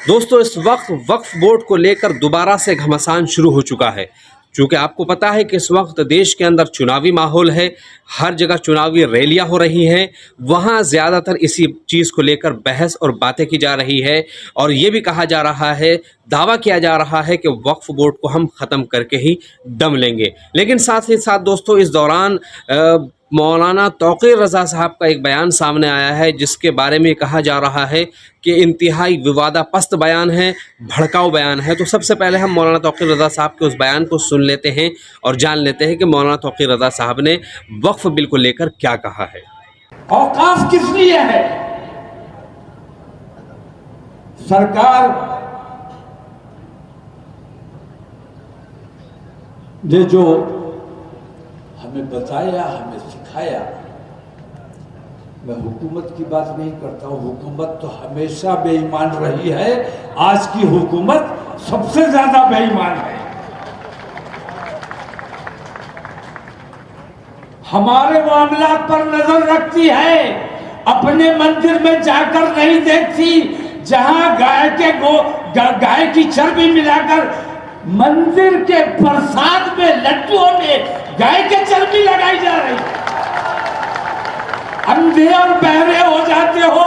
دوستو اس وقت وقف بورڈ کو لے کر دوبارہ سے گھمسان شروع ہو چکا ہے، چونکہ آپ کو پتا ہے کہ اس وقت دیش کے اندر چناوی ماحول ہے، ہر جگہ چناوی ریلیاں ہو رہی ہیں، وہاں زیادہ تر اسی چیز کو لے کر بحث اور باتیں کی جا رہی ہے، اور یہ بھی کہا جا رہا ہے، دعویٰ کیا جا رہا ہے کہ وقف بورڈ کو ہم ختم کر کے ہی دم لیں گے۔ لیکن ساتھ ہی ساتھ دوستو اس دوران مولانا توقیر رضا صاحب کا ایک بیان سامنے آیا ہے، جس کے بارے میں کہا جا رہا ہے کہ انتہائی ووادہ پست بیان ہے، بھڑکاؤ بیان ہے۔ تو سب سے پہلے ہم مولانا توقیر رضا صاحب کے اس بیان کو سن لیتے ہیں اور جان لیتے ہیں کہ مولانا توقیر رضا صاحب نے وقف بل کو لے کر کیا کہا ہے۔ اوقاف کس لیے ہے؟ سرکار نے جو ہمیں بتایا، ہمیں سکھایا، میں حکومت کی بات نہیں کرتا ہوں، حکومت تو ہمیشہ بے ایمان رہی ہے، آج کی حکومت سب سے زیادہ بے ایمان ہے۔ ہمارے معاملات پر نظر رکھتی ہے، اپنے مندر میں جا کر نہیں دیکھتی، جہاں گائے کی چربی ملا کر مندر کے پرساد میں لڈوؤں میں گائے کی چربی لگائی جا رہی ہے۔ اندھے اور بہرے ہو جاتے ہو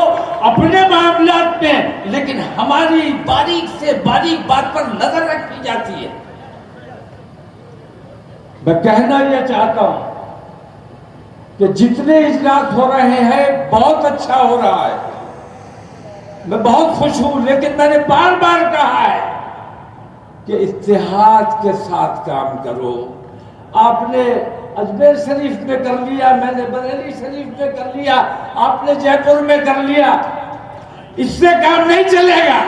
اپنے معاملات میں، لیکن ہماری باریک سے باریک بات پر نظر رکھی جاتی ہے۔ میں کہنا یہ چاہتا ہوں کہ جتنے اجلاس ہو رہے ہیں بہت اچھا ہو رہا ہے، میں بہت خوش ہوں، لیکن میں نے بار بار کہا ہے کہ اتحاد کے ساتھ کام کرو۔ آپ نے اجمیر شریف میں کر لیا، میں نے بریلی شریف میں کر لیا، آپ نے جے پور میں کر لیا، اس سے کام نہیں چلے گا۔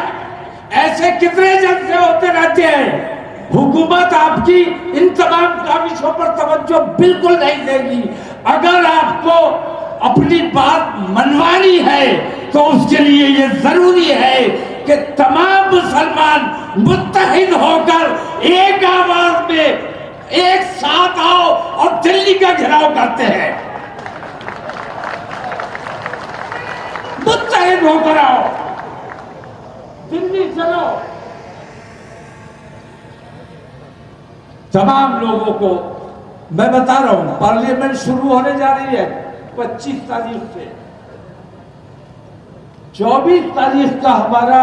ایسے کتنے جلسے ہوتے رہتے ہیں، حکومت آپ کی ان تمام کاوشوں پر توجہ بالکل نہیں دے گی۔ اگر آپ کو اپنی بات منوانی ہے تو اس کے لیے یہ ضروری ہے کہ تمام مسلمان متحد ہو کر ایک آواز میں ایک ساتھ آؤ اور دلی کا گھیراؤ کرتے ہیں۔ متحد ہو کر آؤ، دلی چلو۔ تمام لوگوں کو میں بتا رہا ہوں، پارلیمنٹ شروع ہونے جا رہی ہے 25 تاریخ سے۔ 24 تاریخ کا ہمارا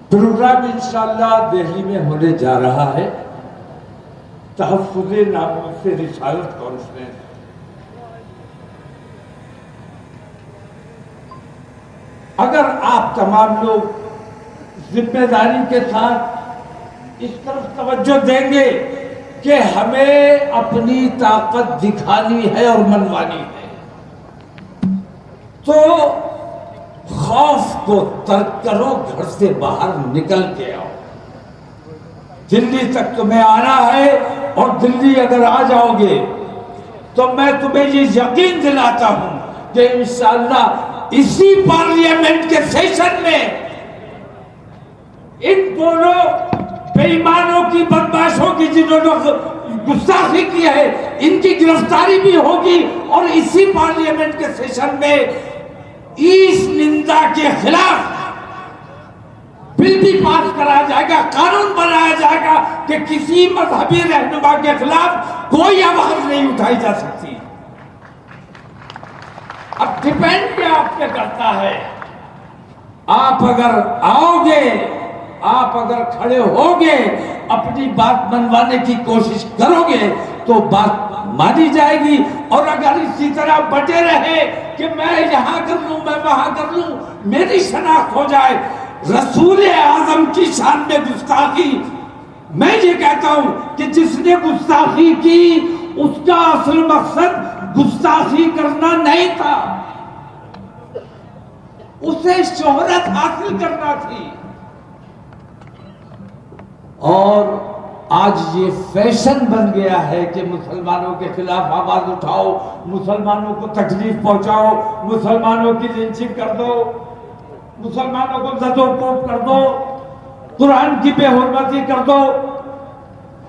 پروگرام انشاءاللہ دہلی میں ہونے جا رہا ہے، تحفظ ناموس رسالت کانفرنس۔ اگر آپ تمام لوگ ذمہ داری کے ساتھ اس طرف توجہ دیں گے کہ ہمیں اپنی طاقت دکھانی ہے اور منوانی ہے، تو خوف کو ترک کرو، گھر سے باہر نکل کے آؤ۔ دلی تک تمہیں آنا ہے، اور دلی اگر آ جاؤ گے تو میں تمہیں یہ یقین دلاتا ہوں کہ انشاءاللہ اسی پارلیمنٹ کے سیشن میں ان دونوں بے ایمانوں کی، بدماشوں کی، جنہوں نے گستاخی کی ہے، ان کی گرفتاری بھی ہوگی، اور اسی پارلیمنٹ کے سیشن میں اس نندا کے خلاف بل بھی پاس کرا جائے گا، قانون بنایا جائے گا کہ کسی مذہبی رہنما کے خلاف کوئی آواز نہیں اٹھائی جا سکتی۔ اب ڈیپینڈ کیا آپ پہ کرتا ہے، آپ اگر آؤ گے، آپ اگر کھڑے ہوگے، اپنی بات منوانے کی کوشش کرو گے تو بات مانی جائے گی، اور اگر اسی طرح بٹے رہے کہ میں یہاں کر لوں، میں وہاں کر لوں، میری شناخت ہو جائے، رسول اعظم کی شان میں گستاخی، میں یہ کہتا ہوں کہ جس نے گستاخی کی اس کا اصل مقصد گستاخی کرنا نہیں تھا، اسے شہرت حاصل کرنا تھی۔ اور آج یہ فیشن بن گیا ہے کہ مسلمانوں کے خلاف آواز اٹھاؤ، مسلمانوں کو تکلیف پہنچاؤ، مسلمانوں کی لنچنگ کر دو، مسلمانوں کو زد و کوب کر دو، قرآن کی بے حرمتی کر دو،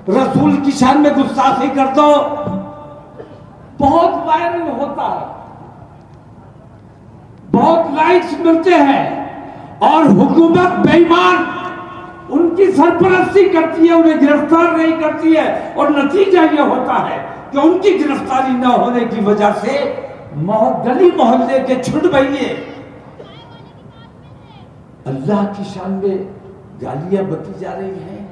رسول کی شان میں گستاخی کر دو۔ بہت وائرل ہوتا ہے، بہت لائکس ملتے ہیں، और हुकूमत बेईमान उनकी सरपरस्ती करती है, उन्हें गिरफ्तार नहीं करती है, और नतीजा ये होता है कि उनकी गिरफ्तारी न होने की वजह से गली मोहल्ले के छुट बहिए अल्लाह की शान में गालियां बकी जा रही हैं,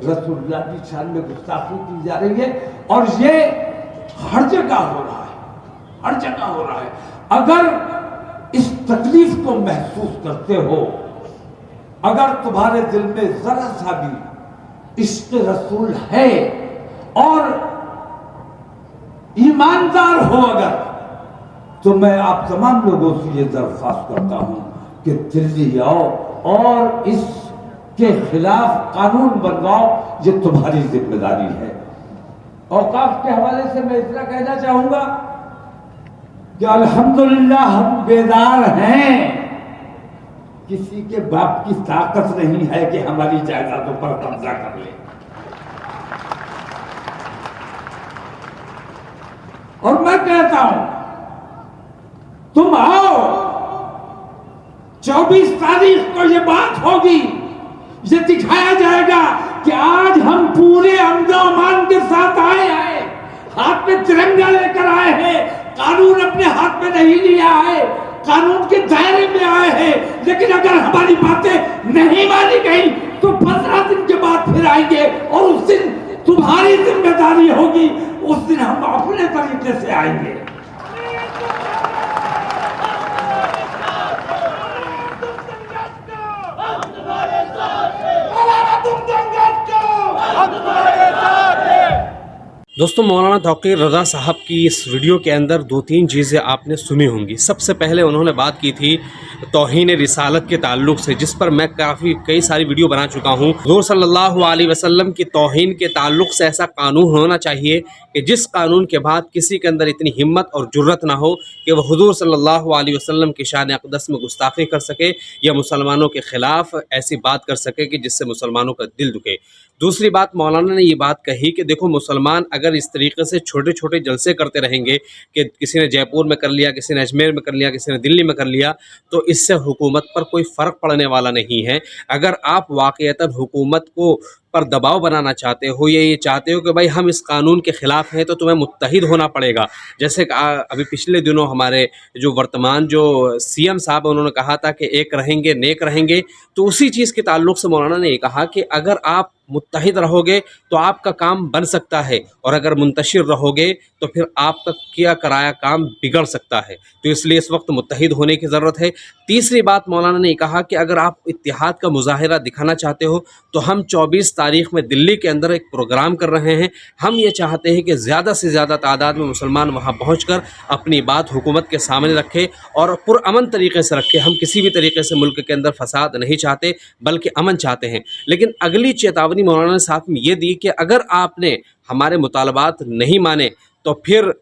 रसूलुल्लाह की शान में गुस्ताखी की जा रही है, और ये हर जगह हो रहा है, हर जगह हो रहा है। अगर इस तकलीफ को महसूस करते हो, अगर तुम्हारे दिल में जरा सा भी इश्क रसूल है और ईमानदार हो अगर, तो मैं आप तमाम लोगों से ये दरख्वास्त करता हूं कि दिल्ली आओ और इसके खिलाफ कानून बनवाओ, ये तुम्हारी जिम्मेदारी है। औकाफ के हवाले से मैं इतना कहना चाहूंगा कि अल्हम्दुलिल्लाह हम बेदार हैं, किसी के बाप की ताकत नहीं है कि हमारी जायदादों पर कब्जा कर ले। और मैं कहता हूं तुम आओ, 24 तारीख को ये बात होगी, ये दिखाया जाएगा कि आज हम पूरे अमन के साथ आए हैं, हाथ में तिरंगा लेकर आए हैं, कानून अपने हाथ में नहीं लिया है, कानून के दायरे में आए हैं। लेकिन अगर हमारी बातें नहीं मानी गई तो 15 दिन के बाद फिर आएंगे, और उस दिन तुम्हारी जिम्मेदारी होगी, उस दिन हम अपने तरीके से आएंगे। दोस्तों, मौलाना तौक़ीर रज़ा साहब की इस वीडियो के अंदर 2-3 चीज़ें आपने सुनी होंगी। सबसे पहले उन्होंने बात की थी तौहीन रिसालत के ताल्लुक़ से, जिस पर मैं कई सारी वीडियो बना चुका हूँ। हुज़ूर सल्लल्लाहु अलैहि वसल्लम की तौहीन के ताल्लुक़ से ऐसा कानून होना चाहिए कि जिस कानून के बाद किसी के अंदर इतनी हिम्मत और जुर्रत ना हो कि वह हुज़ूर सल्लल्लाहु अलैहि वसल्लम की शान अक़दस में गुस्ताखी कर सके या मुसलमानों के ख़िलाफ़ ऐसी बात कर सके कि जिससे मुसलमानों का दिल दुखे। दूसरी बात, मौलाना ने ये बात कही कि देखो, मुसलमान अगर इस तरीके से छोटे छोटे जलसे करते रहेंगे कि किसी ने जयपुर में कर लिया, किसी ने अजमेर में कर लिया, किसी ने दिल्ली में कर लिया, तो इससे हुकूमत पर कोई फ़र्क पड़ने वाला नहीं है। अगर आप वाक़ईतन हुकूमत को पर दबाव बनाना चाहते हो या ये चाहते हो कि भाई हम इस कानून के ख़िलाफ़ हैं, तो तुम्हें मुत्तहिद होना पड़ेगा। जैसे अभी पिछले दिनों हमारे जो वर्तमान जो CM साहब, उन्होंने कहा था कि एक रहेंगे नेक रहेंगे, तो उसी चीज़ के ताल्लुक़ से मौलाना ने ये कहा कि अगर आप मुत्तहिद रहोगे तो आपका काम बन सकता है, और अगर मुंतशिर रहोगे तो फिर आपका किया कराया काम बिगड़ सकता है। तो इसलिए इस वक्त मुत्तहिद होने की ज़रूरत है। तीसरी बात, मौलाना ने कहा कि अगर आप इत्तिहाद का मुज़ाहिरा दिखाना चाहते हो तो हम 24 तारीख़ में दिल्ली के अंदर एक प्रोग्राम कर रहे हैं। हम ये चाहते हैं कि ज़्यादा से ज़्यादा तादाद में मुसलमान वहाँ पहुँचकर अपनी बात हुकूमत के सामने रखें और पुरअमन तरीके से रखें। हम किसी भी तरीके से मुल्क के अंदर फसाद नहीं चाहते, बल्कि अमन चाहते हैं। लेकिन अगली चेतावनी मौलाना साहब ने ये दी कि अगर आपने हमारे मुतालबात नहीं माने तो फिर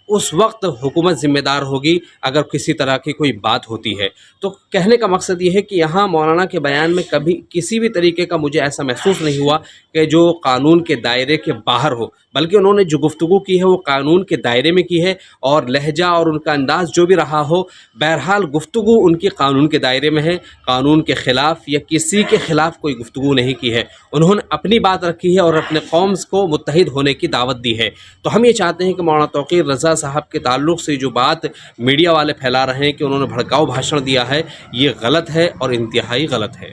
उस वक्त हुकूमत ज़िम्मेदार होगी अगर किसी तरह की कोई बात होती है। तो कहने का मकसद ये है कि यहाँ मौलाना के बयान में कभी किसी भी तरीके का मुझे ऐसा महसूस नहीं हुआ कि जो कानून के दायरे के बाहर हो, बल्कि उन्होंने जो गुफ्तगू की है वो कानून के दायरे में की है, और लहजा और उनका अंदाज़ जो भी रहा हो, बहरहाल गुफ्तगू उनकी कानून के दायरे में है। कानून के ख़िलाफ़ या किसी के ख़िलाफ़ कोई गुफ्तगू नहीं की है। उन्होंने अपनी बात रखी है और अपने कौम को मुत्तहिद होने की दावत दी है। तो हम ये चाहते हैं कि मौलाना तौक़ीर रज़ा साहब के ताल्लुक़ से जो बात मीडिया वाले फैला रहे हैं कि उन्होंने भड़काऊ भाषण दिया है, ये गलत है और इंतहाई गलत है।